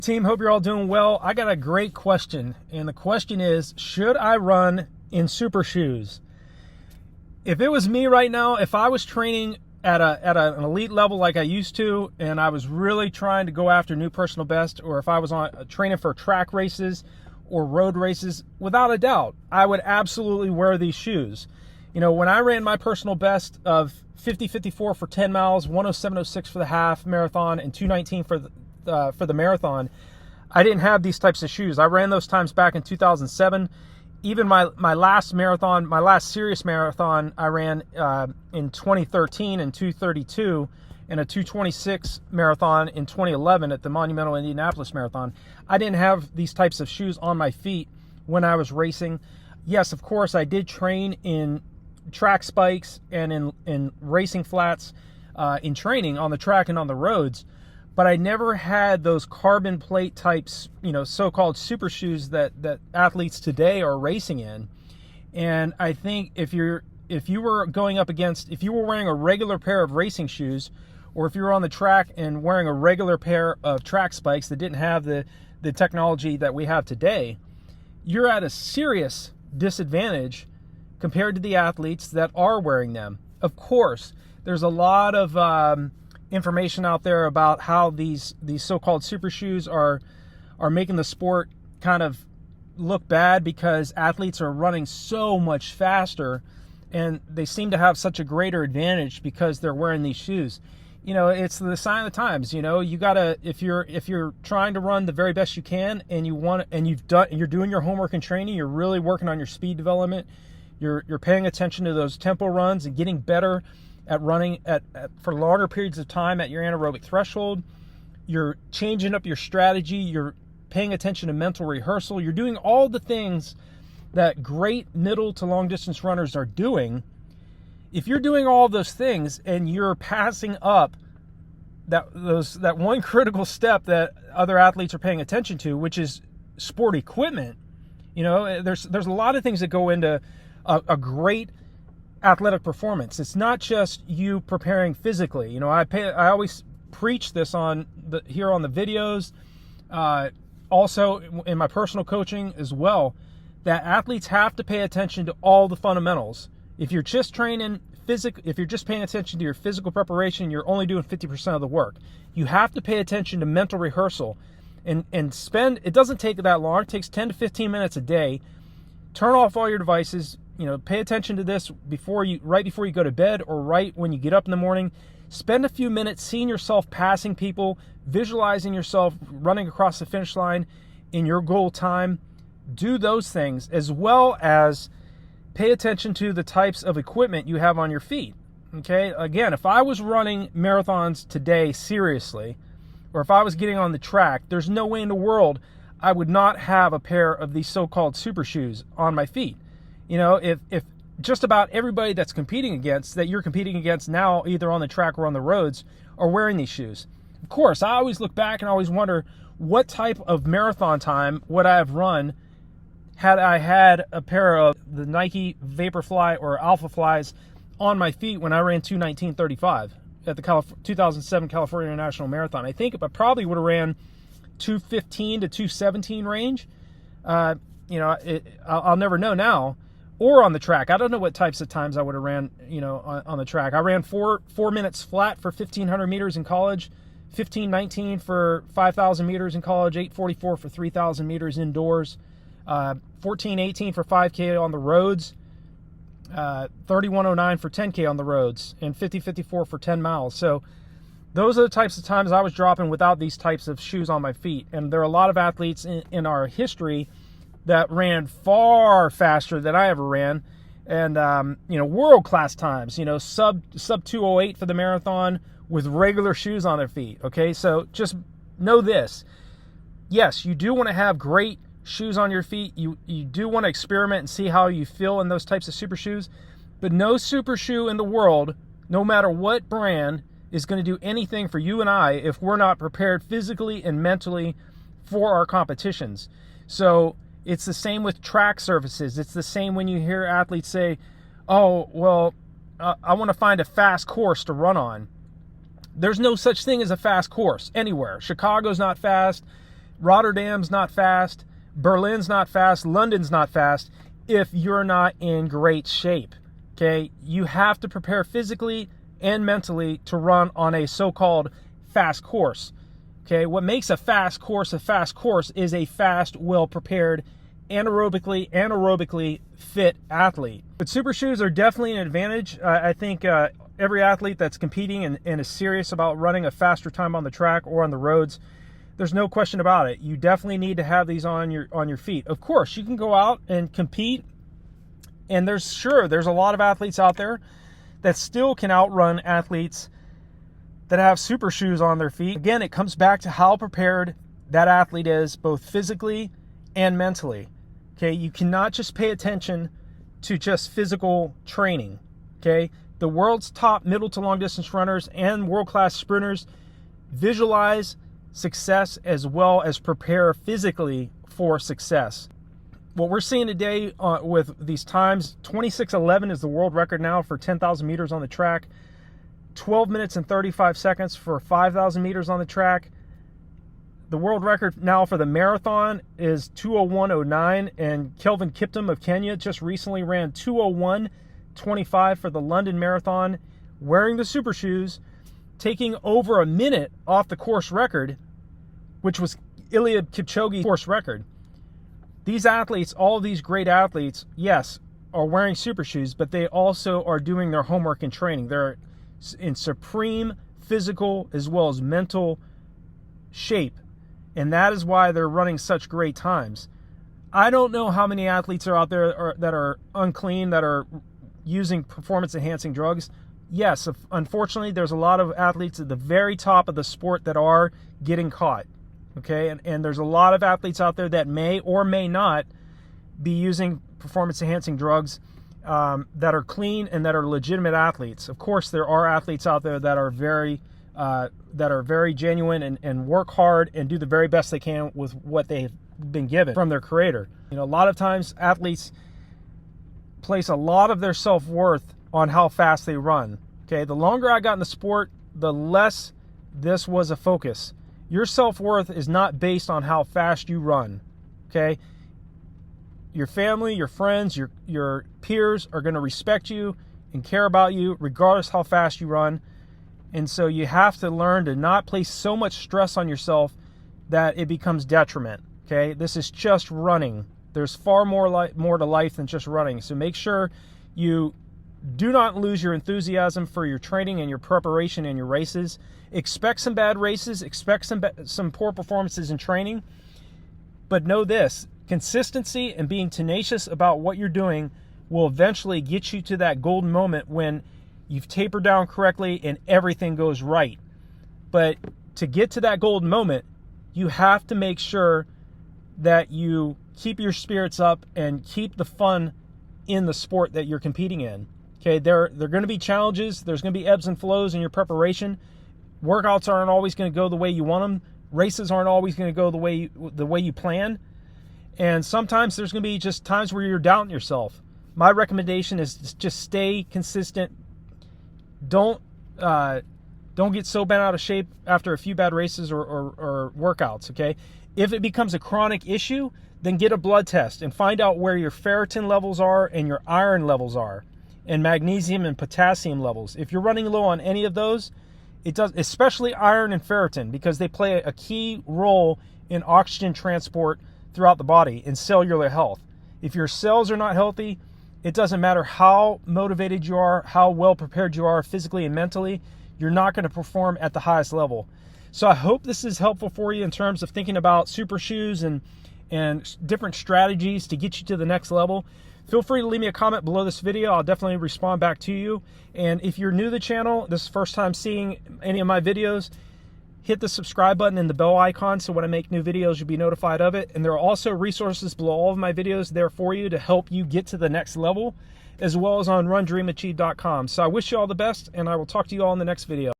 Team, hope you're all doing well. I got a great question, and the question is, should I run in super shoes? If it was me right now, if I was training at an elite level like I used to, and I was really trying to go after new personal best, or if I was on training for track races or road races, without a doubt, I would absolutely wear these shoes. You know, when I ran my personal best of 50:54 for 10 miles, 107:06 for the half marathon, and 2:19 for the marathon, I didn't have these types of shoes. I ran those times back in 2007. Even my last marathon, my last serious marathon, I ran in 2013 in 2:32, and a 2:26 marathon in 2011 at the Monumental Indianapolis Marathon. I didn't have these types of shoes on my feet when I was racing. Yes, of course, I did train in track spikes and in racing flats in training on the track and on the roads, but I never had those carbon plate types, you know, so-called super shoes that athletes today are racing in. And I think if you were wearing a regular pair of racing shoes, or if you were on the track and wearing a regular pair of track spikes that didn't have the technology that we have today, you're at a serious disadvantage compared to the athletes that are wearing them. Of course, there's a lot of information out there about how these so-called super shoes are making the sport kind of look bad because athletes are running so much faster and they seem to have such a greater advantage because they're wearing these shoes. You know, it's the sign of the times. You know, you gotta, if you're trying to run the very best you can, and you're doing your homework and training, you're really working on your speed development, you're paying attention to those tempo runs and getting better at running for longer periods of time at your anaerobic threshold. You're changing up your strategy. You're paying attention to mental rehearsal. You're doing all the things that great middle to long distance runners are doing. If you're doing all those things and you're passing up that one critical step that other athletes are paying attention to, which is sport equipment, you know, there's a lot of things that go into a great athletic performance. It's not just you preparing physically. You know, I always preach this here on the videos, also in my personal coaching as well, that athletes have to pay attention to all the fundamentals. If you're just training if you're just paying attention to your physical preparation, you're only doing 50% of the work. You have to pay attention to mental rehearsal and it doesn't take that long. It takes 10 to 15 minutes a day. Turn off all your devices. You know, pay attention to this right before you go to bed or right when you get up in the morning. Spend a few minutes seeing yourself passing people, visualizing yourself running across the finish line in your goal time. Do those things, as well as pay attention to the types of equipment you have on your feet. Okay, again, if I was running marathons today seriously, or if I was getting on the track, there's no way in the world I would not have a pair of these so-called super shoes on my feet. You know, if just about everybody that you're competing against now, either on the track or on the roads, are wearing these shoes. Of course, I always look back and always wonder what type of marathon time would I have run had I had a pair of the Nike Vaporfly or Alpha Flies on my feet when I ran 2:19:35 at the 2007 California International Marathon. I think I probably would have ran 2:15 to 2:17 range. You know, I'll never know now. Or on the track, I don't know what types of times I would have ran, you know, on the track. I ran 4 minutes flat for 1,500 meters in college, 15:19 for 5,000 meters in college, 8:44 for 3,000 meters indoors, 14:18 for 5K on the roads, 31:09 for 10K on the roads, and 50:54 for 10 miles. So those are the types of times I was dropping without these types of shoes on my feet. And there are a lot of athletes in our history that ran far faster than I ever ran, and you know, world-class times, you know, sub 2:08 for the marathon with regular shoes on their feet. Okay, so just know this: yes, you do want to have great shoes on your feet. You do want to experiment and see how you feel in those types of super shoes, but no super shoe in the world, no matter what brand, is going to do anything for you and I if we're not prepared physically and mentally for our competitions. So it's the same with track surfaces. It's the same when you hear athletes say, oh, well, I want to find a fast course to run on. There's no such thing as a fast course anywhere. Chicago's not fast. Rotterdam's not fast, Berlin's not fast, London's not fast if you're not in great shape. Okay, you have to prepare physically and mentally to run on a so-called fast course. Okay, what makes a fast course is a fast, well-prepared, anaerobically fit athlete. But super shoes are definitely an advantage. I think every athlete that's competing and is serious about running a faster time on the track or on the roads, there's no question about it. You definitely need to have these on your feet. Of course, you can go out and compete, and there's a lot of athletes out there that still can outrun athletes that have super shoes on their feet. Again, it comes back to how prepared that athlete is, both physically and mentally. Okay, you cannot just pay attention to just physical training. Okay, the world's top middle to long distance runners and world-class sprinters visualize success as well as prepare physically for success. What we're seeing today with these times, 26:11 is the world record now for 10,000 meters on the track, 12 minutes and 35 seconds for 5,000 meters on the track. The world record now for the marathon is 2:01:09, and Kelvin Kiptum of Kenya just recently ran 2:01:25 for the London Marathon, wearing the super shoes, taking over a minute off the course record, which was Eliud Kipchoge's course record. These athletes, all of these great athletes, yes, are wearing super shoes, but they also are doing their homework and training. They're in supreme physical as well as mental shape, and that is why they're running such great times. I don't know how many athletes are out there that are unclean, that are using performance-enhancing drugs. Yes, unfortunately, there's a lot of athletes at the very top of the sport that are getting caught. Okay, and there's a lot of athletes out there that may or may not be using performance-enhancing drugs that are clean and that are legitimate athletes. Of course, there are athletes out there that are very genuine and work hard and do the very best they can with what they've been given from their creator. You know, a lot of times athletes place a lot of their self-worth on how fast they run. Okay, the longer I got in the sport, the less this was a focus. Your self-worth is not based on how fast you run. Okay, your family, your friends, your peers are going to respect you and care about you regardless how fast you run. And so you have to learn to not place so much stress on yourself that it becomes detriment. Okay, this is just running. There's far more to life than just running. So make sure you do not lose your enthusiasm for your training and your preparation and your races. Expect some bad races, expect some poor performances in training, but know this: consistency and being tenacious about what you're doing will eventually get you to that golden moment when you've tapered down correctly and everything goes right. But to get to that golden moment, you have to make sure that you keep your spirits up and keep the fun in the sport that you're competing in. Okay, there are going to be challenges. There's going to be ebbs and flows in your preparation. Workouts aren't always going to go the way you want them. Races aren't always going to go the way you plan. And sometimes there's going to be just times where you're doubting yourself. My recommendation is just stay consistent. Don't get so bent out of shape after a few bad races or workouts. Okay, if it becomes a chronic issue, then get a blood test and find out where your ferritin levels are and your iron levels are, and magnesium and potassium levels. If you're running low on any of those, it does, especially iron and ferritin, because they play a key role in oxygen transport throughout the body and cellular health. If your cells are not healthy, it doesn't matter how motivated you are, how well prepared you are physically and mentally, you're not going to perform at the highest level. So I hope this is helpful for you in terms of thinking about super shoes and different strategies to get you to the next level. Feel free to leave me a comment below this video. I'll definitely respond back to you. And if you're new to the channel, this is the first time seeing any of my videos, hit the subscribe button and the bell icon so when I make new videos, you'll be notified of it. And there are also resources below all of my videos there for you to help you get to the next level, as well as on RunDreamAchieve.com. So I wish you all the best, and I will talk to you all in the next video.